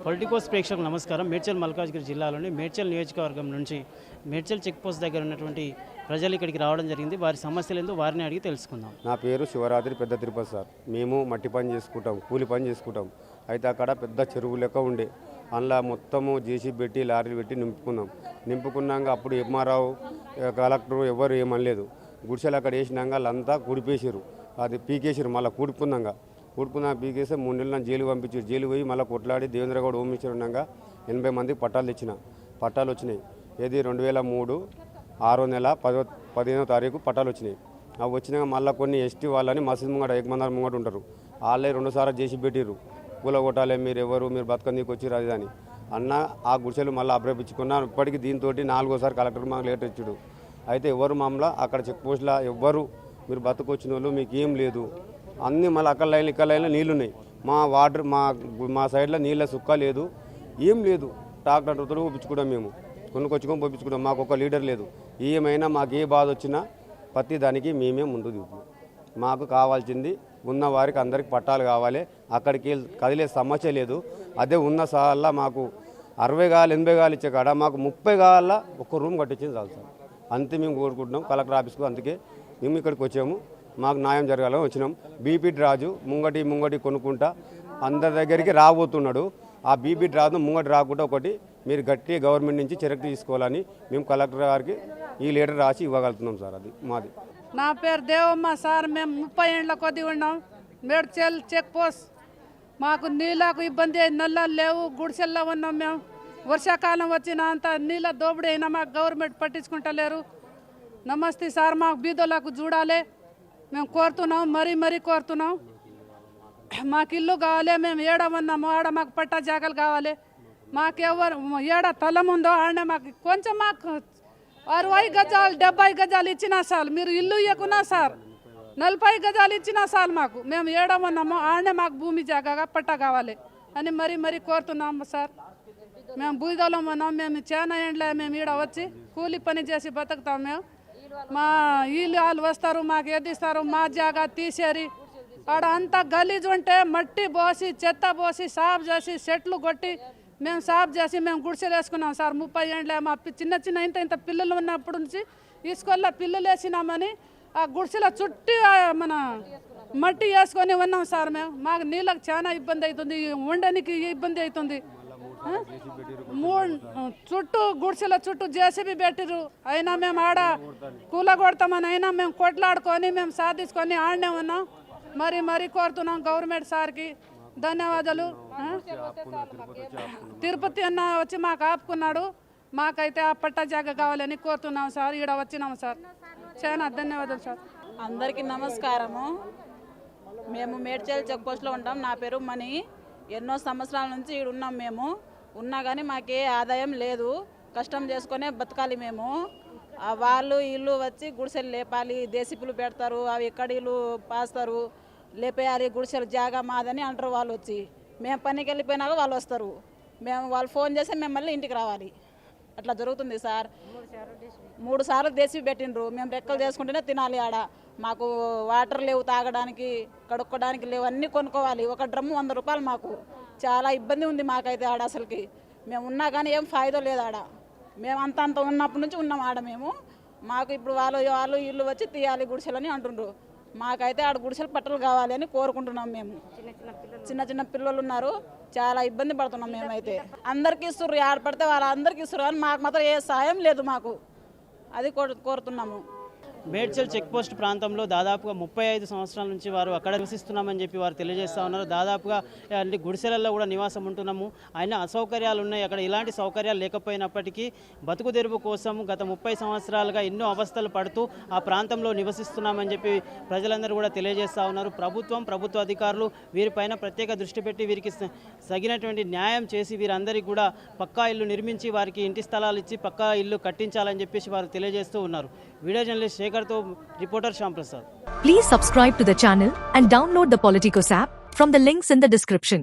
Politicos ప్రేక్షకులకు నమస్కారం. మేడ్చల్ మల్కాజ్గిరి జిల్లాలోని మేడ్చల్ నియోజకవర్గం నుంచి మేడ్చల్ చెక్ పోస్ట్ దగ్గర ఉన్నటువంటి ప్రజలు ఇక్కడికి రావడం జరిగింది. వారి సమస్యలు ఏందో వారిని అడిగి తెలుసుకుందాం. నా పేరు శివరాత్రి పెద్ద తిరుపతి సార్. మేము మట్టి పని చేసుకుంటాం, కూలి పని చేసుకుంటాం. అయితే అక్కడ పెద్ద చెరువు లెక్క ఉండే, అందులో మొత్తము జేసీబీ పెట్టి లారీలు పెట్టి నింపుకున్నాక అప్పుడు ఎంఆర్ఓ కలెక్టర్ ఎవరు ఏమనలేదు. గుడిసెలు అక్కడ వేసినాక వాళ్ళంతా కూడిపేసారు, అది పీకేసారు. మళ్ళీ కూడుకున్నాక పీకేస్తే 3 నెలలు జైలు పంపించారు. జైలు పోయి మళ్ళీ కొట్లాడి దేవేంద్రగౌడ్ హోమ్ మినిస్టర్ ఉన్నాక 80 మందికి పట్టాలు వచ్చినాయి. ఏది 2003 6వ నెల 15వ తారీఖు పట్టాలు వచ్చినాయి. అవి వచ్చినాక మళ్ళీ కొన్ని ఎస్టీ వాళ్ళని మసీద్ ముంగట ఏకమందారు ముంగట ఉంటారు, వాళ్ళే 2 సార్లు చేసి పెట్టిర్రు. పూల కొట్టాలే మీరు ఎవరు, మీరు బతకందీకి వచ్చి అది అని అన్న ఆ గుడిసెలు మళ్ళీ అభిప్రాయించుకున్నారు. ఇప్పటికీ దీంతో 4వసారి కలెక్టర్ మాకు లెటర్ ఇచ్చాడు. అయితే ఎవరు మామూలు అక్కడ చెక్ పోస్టులో ఎవ్వరు మీరు బతుకొచ్చిన వాళ్ళు మీకు ఏం లేదు, అన్నీ మళ్ళీ అక్కడ లైన్లో నీళ్ళు ఉన్నాయి. మా వాటర్ మా సైడ్లో నీళ్ళ సుక్క లేదు, ఏం లేదు. ట్రాక్టర్తో పంపించుకుంటాం, మేము కొనుక్కొచ్చుకొని పంపించుకుంటాం. మాకు ఒక లీడర్ లేదు. ఏమైనా మాకు ఏ బాధ వచ్చినా ప్రతి దానికి మేమే ముందు దిగుతాం. మాకు కావాల్సింది ఉన్న వారికి అందరికి పట్టాలు కావాలి. అక్కడికి కదిలే సమస్య లేదు. అదే ఉన్న సార్లా మాకు 60 గాలు 80 గాలు ఇచ్చే కాడ మాకు 30 గాల ఒక రూమ్ కట్టించింది చాలు సార్. అంతే మేము కోరుకుంటున్నాం కలెక్టర్ ఆఫీస్కు. అందుకే మేము ఇక్కడికి వచ్చాము, మాకు న్యాయం జరగాలని వచ్చినాం. బీపీ రాజు ముంగటి కొనుక్కుంటా అందరి దగ్గరికి రాబోతున్నాడు. ఆ బీపీ రాజు ముంగటి రాకుండా ఒకటి మీరు గట్టి గవర్నమెంట్ నుంచి చర్య తీసుకోవాలని మేము కలెక్టర్ గారికి ఈ లెటర్ రాసి ఇవ్వగలుగుతున్నాం సార్. అది మాది. నా పేరు దేవమ్మ సార్. మేము 30 ఏళ్ళ కొద్ది ఉన్నాం మేడ్చల్ చెక్ పోస్ట్. మాకు నీళ్ళకు ఇబ్బంది, నల్లలు లేవు, గుడిసెల్లో ఉన్నాం మేము. వర్షాకాలం వచ్చిన అంత నీళ్ళ దోపిడీ అయినా మాకు గవర్నమెంట్ పట్టించుకుంటలేరు. నమస్తే సార్, మాకు బీదోళ్ళకు చూడాలి మేము కోరుతున్నాం, మరీ కోరుతున్నాం. మాకు ఇల్లు కావాలి, మేము ఏడ ఉన్నాము ఆడ మాకు పట్టా జాగాలు కావాలి. మాకు ఎవరు ఏడ తలం ఉందో ఆడ మాకు కొంచెం మాకు 60 గజాలు 70 గజాలు ఇచ్చినా సార్, మీరు ఇల్లు ఇవ్వకున్నా సార్ 40 గజాలు ఇచ్చినా సార్ మాకు, మేము ఏడ ఉన్నామో ఆడనే మాకు భూమి జాగా పట్టా కావాలి అని మరీ కోరుతున్నాము సార్. మేము బూదలో ఉన్నాం, మేము చాలా ఏండ్లే మేము ఈడ వచ్చి కూలి పని చేసి బతుకుతాం. మేము మా వీళ్ళు వాళ్ళు వస్తారు, మాకు ఎదిస్తారు, మా జాగా తీసేరి ఆడ అంతా గలీజ్ ఉంటే మట్టి పోసి చెత్త పోసి సాఫ్ చేసి చెట్లు కొట్టి మేము సాఫ్ చేసి మేము గుడిసెలు వేసుకున్నాం సార్. 30 ఏళ్ళే మా చిన్న ఇంత పిల్లలు ఉన్నప్పటి నుంచి ఈ స్కూల్లో పిల్లలు వేసినామని ఆ గుడిసెల చుట్టి మన మట్టి వేసుకొని ఉన్నాం సార్. మాకు నీళ్ళకి చాలా ఇబ్బంది అవుతుంది, ఉండడానికి ఇబ్బంది అవుతుంది. చుట్టూ గుడిసెల చుట్టూ జేసీబీ పెట్టిరు, అయినా మేము ఆడ కూల కొడతామని అయినా మేము కొట్లాడుకొని మేము సాధించుకొని ఆడనే ఉన్నాం. మరీ కోరుతున్నాం గవర్నమెంట్ సార్కి ధన్యవాదాలు. తిరుపతి అన్న వచ్చి మాకు ఆపుకున్నాడు, మాకైతే ఆ పట్టా జాగా కావాలని కోరుతున్నాం సార్. ఈడ వచ్చినాము సార్, చాలా ధన్యవాదాలు సార్. అందరికీ నమస్కారము. మేము మేడ్చల్ చెక్ పోస్ట్లో ఉంటాం. నా పేరు మణి. ఎన్నో సంవత్సరాల నుంచి ఈడ ఉన్నాం. మేము ఉన్నా కానీ మాకే ఆదాయం లేదు, కష్టం చేసుకునే బతకాలి మేము. వాళ్ళు ఇల్లు వచ్చి గుడిసెలు లేపాలి, దేశీపులు పెడతారు, అవి ఎక్కడీలు పాస్తారు, లేపేయాలి, గుడిసెలు జాగా మాదని అంటారు. వాళ్ళు వచ్చి మేము పనికి వెళ్ళిపోయినాక వాళ్ళు వస్తారు, వాళ్ళు ఫోన్ చేస్తే మేము మళ్ళీ ఇంటికి రావాలి. అట్లా జరుగుతుంది సార్. 3 సార్లు దేశీ పెట్టిండ్రు, మేము రెక్కలు చేసుకుంటేనే తినాలి. ఆడ మాకు వాటర్ లేవు, తాగడానికి కడుక్కోవడానికి లేవు, అన్నీ కొనుక్కోవాలి. ఒక డ్రమ్ము 100 రూపాయలు. మాకు చాలా ఇబ్బంది ఉంది మాకైతే ఆడ. అసలుకి మేము ఉన్నా కానీ ఏం ఫాయిదా లేదు ఆడ. మేము అంత ఉన్నప్పటి నుంచి ఉన్నాం ఆడ మేము. మాకు ఇప్పుడు వాళ్ళు ఇల్లు వచ్చి తీయాలి గుడిసెలని అంటుండ్రు. మాకైతే ఆడ గుడిసెలు పట్టలు కావాలి అని కోరుకుంటున్నాం. మేము చిన్న పిల్లలు ఉన్నారు, చాలా ఇబ్బంది పడుతున్నాం. మేమైతే అందరికీ ఇస్తుర్రు, ఆడ పడితే వాళ్ళందరికీ ఇస్తుర్రు, కానీ మాకు మాత్రం ఏ సాయం లేదు. మాకు అది కోరుతున్నాము. మేడ్చల్ చెక్ పోస్ట్ ప్రాంతంలో దాదాపుగా 35 సంవత్సరాల నుంచి వారు అక్కడ నివసిస్తున్నామని చెప్పి వారు తెలియజేస్తూ ఉన్నారు. దాదాపుగా అంటే గుడిసెలలో కూడా నివాసం ఉంటున్నాము, అయినా అసౌకర్యాలు ఉన్నాయి. అక్కడ ఇలాంటి సౌకర్యాలు లేకపోయినప్పటికీ బతుకు తెరువు కోసం గత 30 సంవత్సరాలుగా ఎన్నో అవస్థలు పడుతూ ఆ ప్రాంతంలో నివసిస్తున్నామని చెప్పి ప్రజలందరూ కూడా తెలియజేస్తూ ఉన్నారు. ప్రభుత్వ అధికారులు వీరిపైన ప్రత్యేక దృష్టి పెట్టి వీరికి తగినటువంటి న్యాయం చేసి వీరందరికీ కూడా పక్కా ఇల్లు నిర్మించి వారికి ఇంటి స్థలాలు ఇచ్చి పక్కా ఇల్లు కట్టించాలని చెప్పేసి వారు తెలియజేస్తూ ఉన్నారు. వీడియో జర్నలిస్ట్ శేఖర్తో reporter Shyam Prasad. Please subscribe to the channel and download the Politicos app from the links in the description.